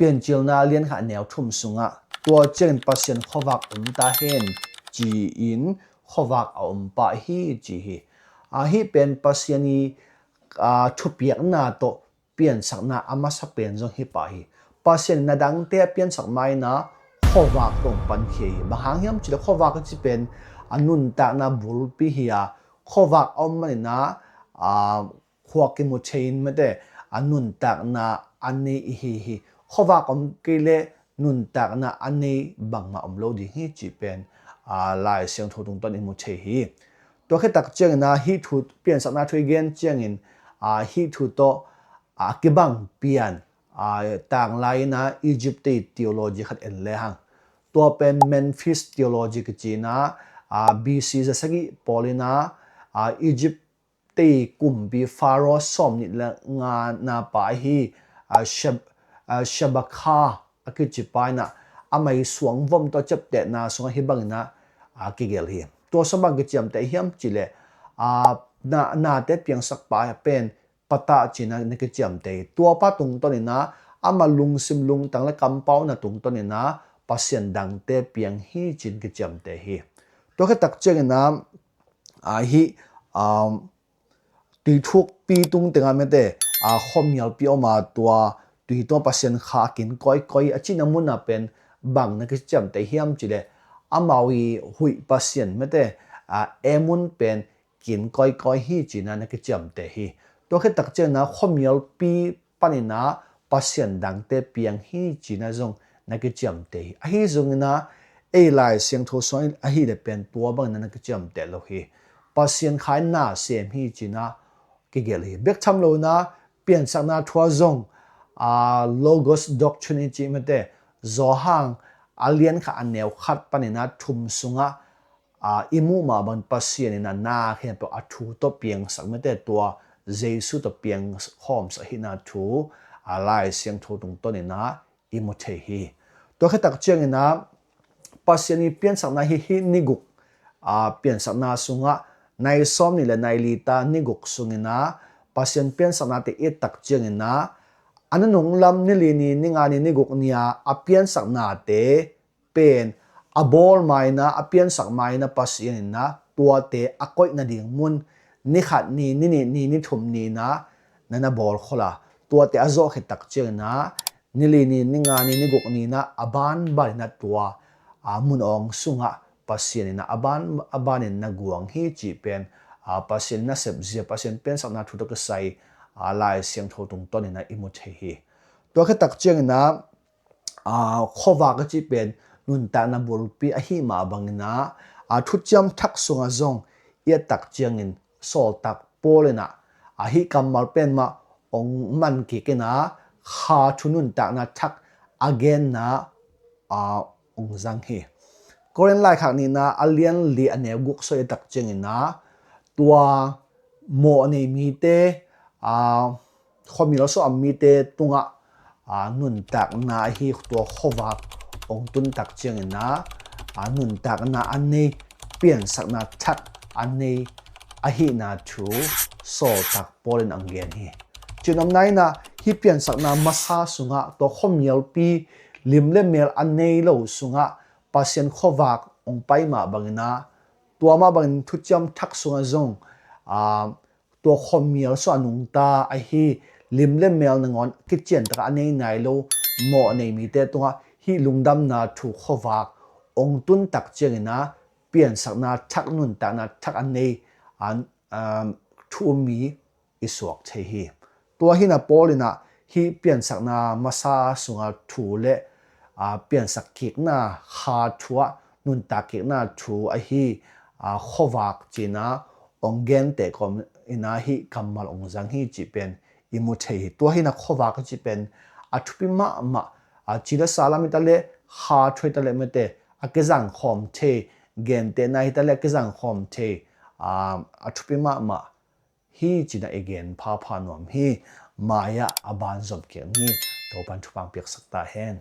ลี่ยนจิลนาเลียนค่ะแนวทุ่มสุงะตัวเจนปัสเซียนขวักตาเห็นจีอินขวักปะฮีจีฮีเป็นปัสเซียนีทุเปียกนาโตเปลี่ยนสักนาอามาสักเปลี่ยนจงฮิปะฮีปัสเซียนนาดังเตะเปลี่ยนสักไม่นะขวักตรงปันเขียบางครั้งยังจิลขวักจะเป็นนุนตานาบุลปีเฮียขวักมันนะขวักกิมุเชนไม่ได้นุนตานาอันนี้ฮีขวักกิเลนุนตากนะอันนี้บางมาโลดีฮีจีเป็นลายเสียงทูตรงต้นอิมุเชฮีตัวแค่ตักเจียงนะฮีทูเปลี่ยนสักนาทุยเกนเจียงอินฮีทูโตกิบังเปลี่ยนต่างลายนะอียิปต์ทีโอโลจีขัดเอ็นเลหังตัวเป็นเมนฟิสทีโอโลจีกจีนะBC จะสักปอลินะอียิปต์กุมบีฟาโรห์สมนิละงานนาปาฮีชบคาคือจิปายนะไม่สวงวมตัวจับเตะนาสวงฮิบังนะกิเกลฮีตัวสมังกิจมแต่เฮียมจิเลนาเตเพียงสักปายเป็นปะตาจินะนึกจมเตตัวป้าตรงต้นนะมาลุงซิมลุงตั้งและกำเป้านะตรงต้นนะปัสเซียนดังเตเพียงฮีจินกิจมเตฮีตัวแค่ตักเจงนะฮีตีทุกปีตุงเตงาไม่เตข้อมีอลปีออกมาตัวปัสเซียนขากินก้อยอาจินามุนะเป็นบังนักจำแต่เฮียมจิเลมาวีหุยปัสเซียนไม่ได้มุนเป็นกินก้อยฮีจินะนักจำแต่ฮีตัวแค่ตักเจนะข้อมีอลปีปันนะปัสเซียนดังเตเปียงฮีจินะจงนักจำแต่ฮีจงนะลายเสียงโทสอนฮีเดเป็นตัวบังนักจำแต่โลฮีปัสเซียนขายหน้าเสียมฮีจินะกิเกลีเบกทำโลนะเปลี่ยนสักนาทัวจงlogos doctrine จีมันเตะจอหังเลียนข้าอันแนวขัดปนินะทุมสุงะอิมูมาบันปัสเซียนนะนาเห็นเป็นทูตัวเปียงสักมันเตะตัวเจสุตัวเปียงหอมสักหินาทูลายเสียงทูตรงต้นนะอิมุเทฮีตัวแค่ตักเจียงนะปัสเซียนเปลี่ยนสักนาฮินิกุกเปลี่ยนสักนาสุงะในซ้อมนี่แหละในลีตานิกุกสุงนะปัสเซียนเปลี่ยนสักนาเตะตักเจียงนะอันนั้นงลำนี่ลีนี่นิงานี่นิกุกเนี่ยเปลี่ยนสักนาเตเป็นบอลไม้นะเปลี่ยนสักไม้นะปัสเซียนนะตัวเตะก้อยนาดิ่งมุนนี่ขัดนี่ทุ่มนี่นะนั่นบอลขล่ะตัวเตะโซ่เขตักเจงนะนี่ลีนี่นิงานี่นิกุกนี่นะบานนะตัวมุนองสุงะปัสเซียนนะบานนะกวงฮีจีเป็นปัสเซียนนะเสพเสียปัสเซียนเป็นสักนาทุกข์ใส่ลายเสียงโทตรงต้นนะอิมุเทฮีตัวแค่ตักเจียงนะข้อว่าก็จะเป็นนุนตานาบุลปีฮีมาบังนะทุจมทักสุงจงตักเจียงินโซตักโปเลนะฮีกำมาเป็นมาองมันกิกนะขาทุนุนตานาทักagainนะองจังฮีก็เรื่องลายขังนี้นะเลียนลีอันเนวกุกโซตักเจียงินนะตัวโมในมีเตข้อมีเราสอนมีเตตุงนุนตักนาฮีตัวขวักองตุนตักเจียงนะนุนตักนาอันนี้เปลี่ยนสักนาทักอันนี้ฮีนาทูโซตักโปเลนอังเกนฮีจุดนั้นนะฮีเปลี่ยนสักนามาซาสุงะตัวข้อมีลปีลิมเลเมลอันนี้เราสุงะปัสเซียนขวักองไปมาบังนะตัวมาบังทุจมทักสุงะจงตัวคอมเมียลส่วนนุงตาฮีลิมเล่มเมลนงอนกิจเจนตระอันนี้ไหนโลโมในมีเตตัวฮีลุงดำนาถูกขวักองตุนตักเจงนะเปลี่ยนสักนาทักนุนตานาทักอันนี้ทูมีอิสวกเทฮีตัวฮีนาโปลินะฮีเปลี่ยนสักนามาซาสุงาถูเละเปลี่ยนสักกิกนาคาทัวนุนตากิกนาถูฮีขวักจีนะองเกนเตะก็อินาฮีคำมาองจังฮีจีเป็นอิมุเทฮีตัวฮีนักขวักจีเป็นทุพิมาจีละสาลามิตาเลฮาทวยตาเลไม่เตะเกจังคอมเทเกนเตนาฮิตาเลเกจังคอมเททุพิมาฮีจีน่าเอเกนพานวมฮีมายาอบานจบเกียงฮีตัวปันทุปังเปียกสักตาเฮน